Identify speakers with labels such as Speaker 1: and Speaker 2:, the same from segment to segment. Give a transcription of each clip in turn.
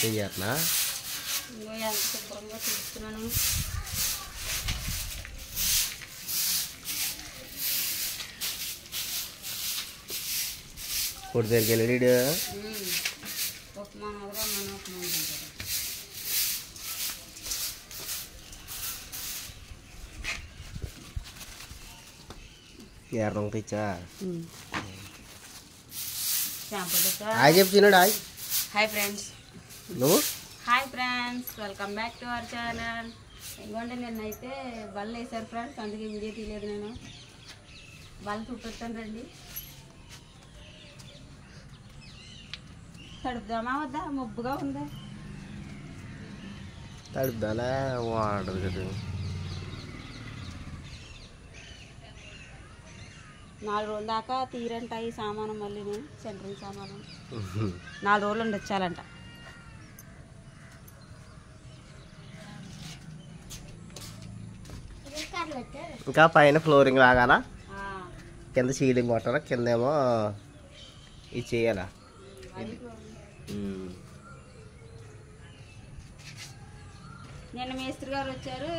Speaker 1: ఏం చేస్తున్నా
Speaker 2: ఎంత శుభ్రంగా చూస్తున్నాను.
Speaker 1: కొడు దగ్గరికి వెళ్ళాడు
Speaker 2: ఉప్మా నగరా మన ఉప్మా ఉంటారు.
Speaker 1: ఎర్రం తెచ్చా
Speaker 2: హాయ్
Speaker 1: చెప్తున్నాడు హాయ్
Speaker 2: హాయ్ ఫ్రెండ్స్.
Speaker 1: నువ్వు
Speaker 2: hi friends, welcome back to our channel. ఎందుకంటే నిన్నైతే బళ్ళు వేసారు ఫ్రెండ్స్, అందుకే వీడియో తీయలేదు. నేను బళ్ళు చూపిస్తాను రండి. తడుపుదామా వద్దా? మబ్బుగా ఉందా?
Speaker 1: తడుపుదానా వాడదు కదా.
Speaker 2: 4 రోజుల దాకా తీరంట ఈ సామాను. మళ్ళీ సెంట్రింగ్ సామాను 4 రోజులు ఉండొచ్చాలంట.
Speaker 1: ఇంకా పైన ఫ్లోరింగ్ లాగాలా, కింద సీలింగ్ కొట్టాలా, కిందేమో ఇది చేయాలా.
Speaker 2: నిన్న మేస్త్రి గారు వచ్చారు,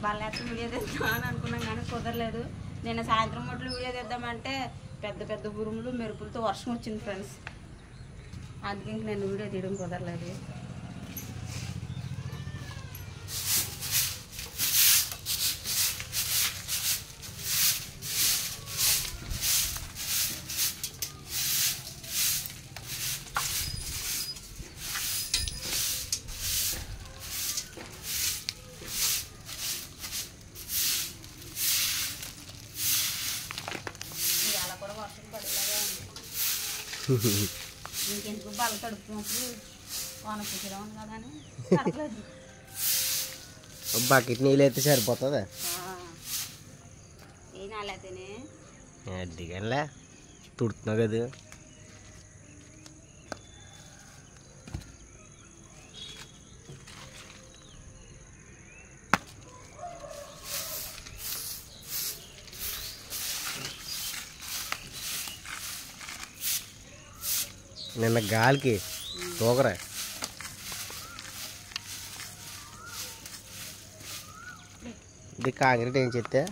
Speaker 2: వాళ్ళ వీడియో తెద్దామని అనుకున్నాం కానీ కుదరలేదు. నిన్న సాయంత్రం మట్లు వీడియో తెద్దామంటే పెద్ద పెద్ద ఉరుములు మెరుపులతో వర్షం వచ్చింది ఫ్రెండ్స్, అందుకే ఇంక నేను వీడియో తీయడం కుదరలేదు. ఇంకెందుకు బల్ల తడుపుతున్నప్పుడు వానపుచ్చిరా ఉంది కదా అని తడపలేదు.
Speaker 1: బకెట్ నీళ్ళు అయితే సరిపోతుంది.
Speaker 2: ఏ నాలైతేనే
Speaker 1: అడ్డిగానిలే తుడుతున్నావు కదా. నిన్న గాలికి తోకరా ఇది కాంక్రీట్ ఏం చెప్తే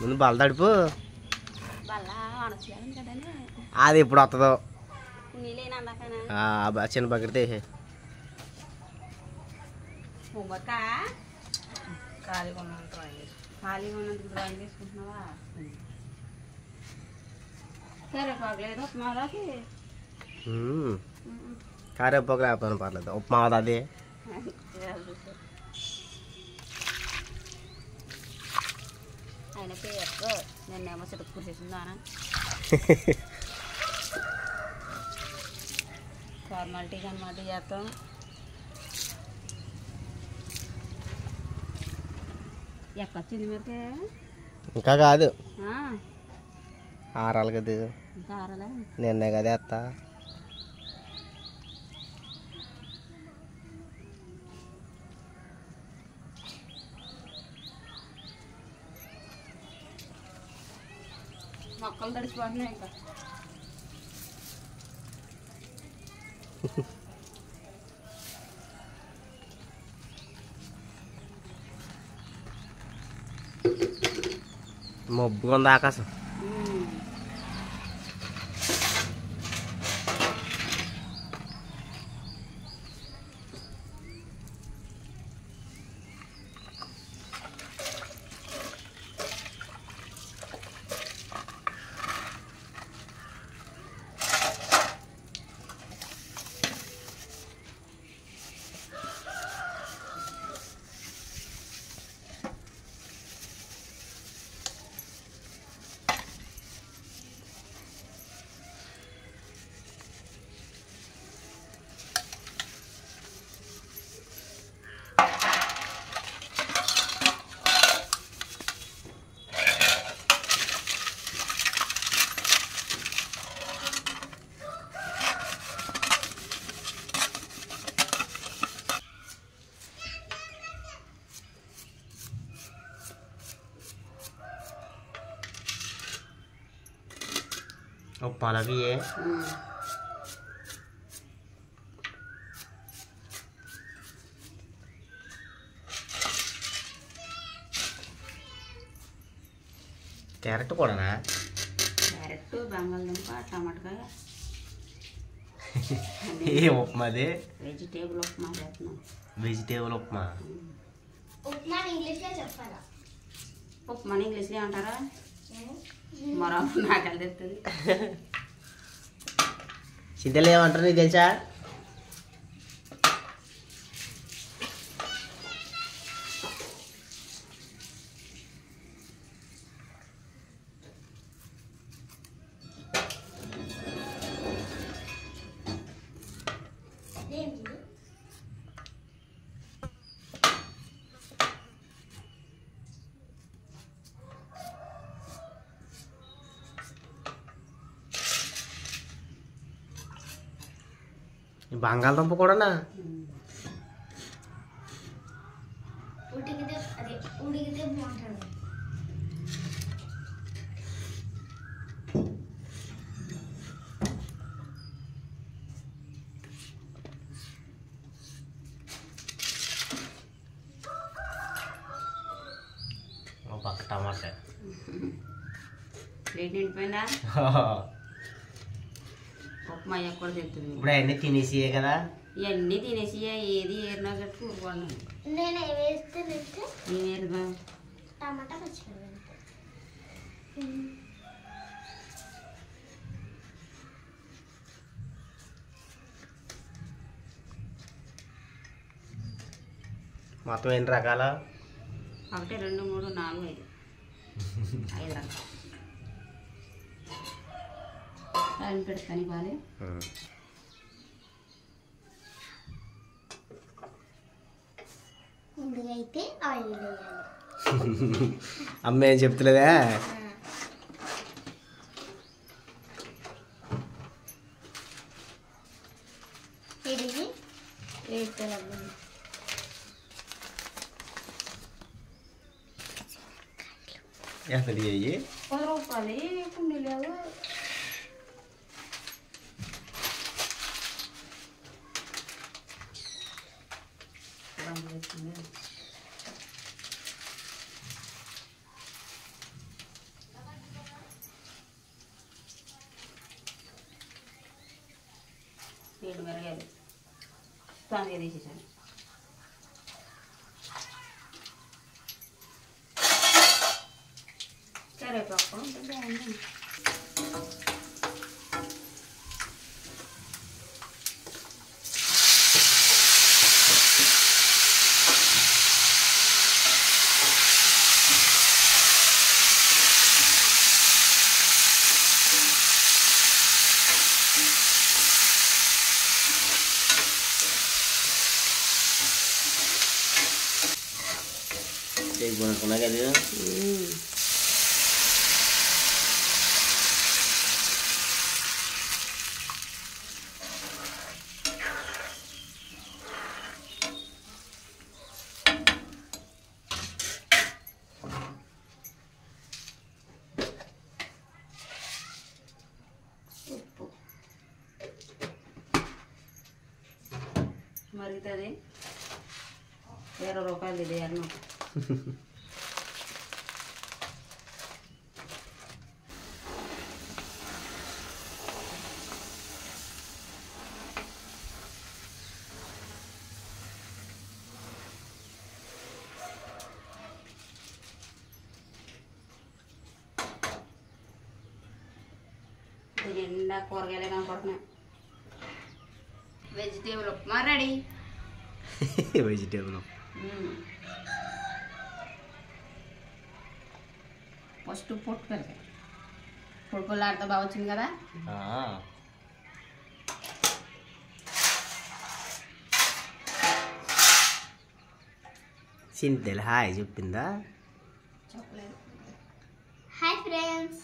Speaker 1: ముందు బల్ల తడుపు. అది ఎప్పుడు వస్తుందో చిన్న బకెట్ తీసే.
Speaker 2: ఖాళీగా ఉన్నందుకు డ్రాయింగ్ తీసుకుంటున్నావా? సరే పర్లేదు. ఉప్మాలోకి
Speaker 1: కరేపాకు లేకపోయినా పర్లేదు, ఉప్మా అదే.
Speaker 2: ఆయన పేరు నిన్నేమో చెట్టు కూర్చేసిందానా ఫార్మాలిటీగా అనమాట చేస్తాం. ఎక్కొచ్చింది మీరుకే
Speaker 1: ఇంకా కాదు, ఆరాలి కదా.
Speaker 2: ఇంకా ఆరాలే,
Speaker 1: నిన్నే కదా వేస్తా.
Speaker 2: మొక్కలు తడిచిపోతున్నాయి ఇంకా.
Speaker 1: మబ్బుగా ఉంది ఆకాశం. ఉప్మాలకి క్యారెట్ కూడానా?
Speaker 2: క్యారెట్, బంగాళదుంప, టమాటకాయ.
Speaker 1: ఏ ఉప్మాది?
Speaker 2: వెజిటేబుల్ ఉప్మా చేస్తున్నాం.
Speaker 1: వెజిటేబుల్ ఉప్మా.
Speaker 2: ఉప్మా ఇంగ్లీష్లో చెప్పాలా? ఉప్మా ఇంగ్లీష్లో ఏమంటారా? మరో నాకు అది తెస్తుంది.
Speaker 1: చింతలు ఏమంటారు నీకు తెలుసా? బంగాళదుంప కూడానా?
Speaker 2: ఉడికితే బాగుంటుంది.
Speaker 1: పక్క టమాటా
Speaker 2: ప్లేట్ నిండిపోయిందా? ఉప్మా కూడా తెస్తుంది.
Speaker 1: ఇప్పుడు అవన్నీ తినేసియే కదా?
Speaker 2: ఇవన్నీ తినేసి ఏది ఏరినా గట్టి ఊరుకోండి. నేను ఏరుదా టమాటా పచ్చిమిరపకాయ.
Speaker 1: మొత్తం ఎన్ని రకాల?
Speaker 2: 1 2 3 4 5 5 రకాలు. టైం పెడతాను ఇవ్వాలి. ముందుగైతే ఆయిల్ వేయాలి.
Speaker 1: అమ్మ ఏం చెప్తలేదా?
Speaker 2: ఇది వేస్తాను.
Speaker 1: ఎంత అయ్యి?
Speaker 2: 10 రూపాయలు కొన్ని లేవు. ఏడు మిరగాయలు తొందరగా తీసేసాను. కరివేపాకు బాగుంది.
Speaker 1: అనుకున్నా కదా?
Speaker 2: ఉప్పు మరుగుతుంది. 20 రూపాయలు ఇది అన్నం. నిండా కూరగాయలే కనపడుతున్నాయి. Vegetable upma ready.
Speaker 1: Vegetable
Speaker 2: first పొట్టు పెరగాలి. పొడుకులాడితే బాగా వచ్చింది కదా.
Speaker 1: చింతలు హాయ్ చెప్పిందా?
Speaker 2: చెప్పలేదు. Hi friends.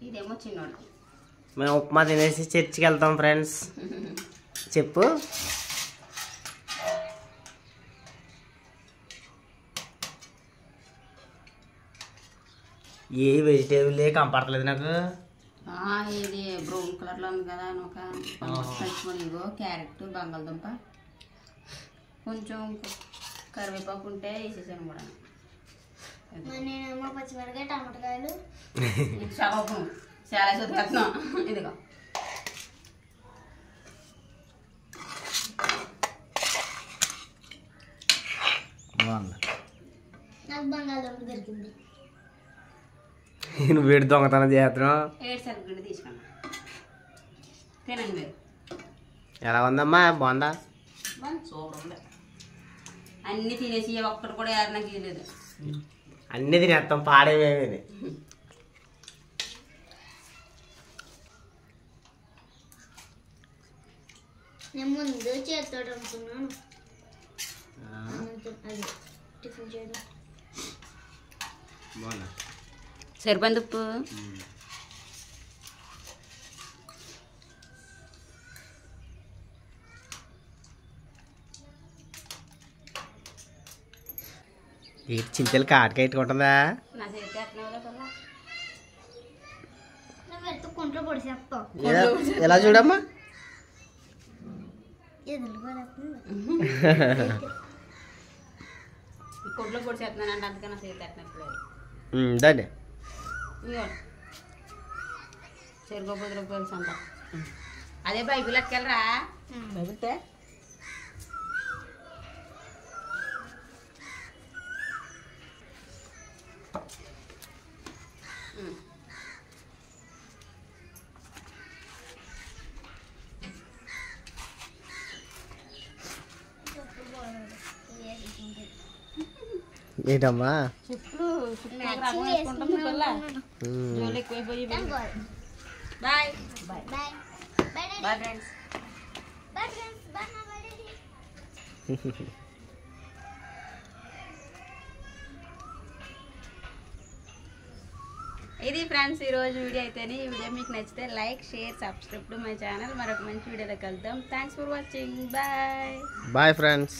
Speaker 2: ఇదేమో చిన్నోడు.
Speaker 1: మేము ఉప్మా తినేసి చర్చికి వెళ్తాం ఫ్రెండ్స్. చెప్పు. ఏ వెజిటేబుల్ కంపడలేదు నాకు.
Speaker 2: ఇది బ్రౌన్ కలర్లో ఉంది కదా అని ఒక కలుపుకొని ఇగో క్యారెట్ బంగాళదుంప కొంచెం కరివేపాకు ఉంటే వేసేసాను కూడా.
Speaker 3: నేనేమో పచ్చిమిరకాయ టమాటకాయలు
Speaker 2: చాలా చదువుతున్నాం. ఇదిగో
Speaker 3: నాకు బంగాళదుంప దొరికింది.
Speaker 1: నువ్వు వేడి దొంగతనం చేస్తున్నావు.
Speaker 2: 7 సరుకులు తీసుకున్నా తినండి మీరు.
Speaker 1: ఎలా ఉందమ్మా? బాగుందా?
Speaker 2: సూపర్ ఉంది. అన్నీ తినేసి ఒక్కటి కూడా ఎవరినా గీయలేదు.
Speaker 1: అన్నీ తినేస్తాం పాడేమేమి.
Speaker 3: నేను ముందు చేతితో అనుకున్నాను అది టిఫిన్ చేయడం.
Speaker 1: బాగుందా?
Speaker 2: సరిపోయింది ఉప్పు.
Speaker 1: ఈ చింతలు కాటికి ఎట్టుకుంటుందా?
Speaker 2: నా చేతి ఎట్టినావుగా పిల్ల.
Speaker 3: నువ్వు ఎత్తుకుంటూ పొడి చెప్తావు.
Speaker 1: ఎలా చూడమ్మా?
Speaker 2: కొట్లో పొడి చేస్తున్నానంటే అందుకే నా చేతి ఎట్టినప్పుడు
Speaker 1: దాన్ని
Speaker 2: చెరుకు 10 రూపాయలు సంత. అదే బైబిల్ ఎక్కెళ్ళరా బైబిల్తే.
Speaker 1: ఏంటమ్మా?
Speaker 2: చెట్లు రకం వేసుకుంటాం పిల్ల. జోలు ఎక్కువైపోయి. Bye bye
Speaker 3: bye bye
Speaker 2: bye friends.
Speaker 3: Bye friends. Bye మా బాయ్.
Speaker 2: ఇది ఫ్రెండ్స్ ఈరోజు వీడియో అయితేనే. ఈ వీడియో మీకు నచ్చితే like share subscribe to my channel. మరొక మంచి వీడియోలో కలుద్దాం. Thanks for watching. Bye
Speaker 1: bye friends.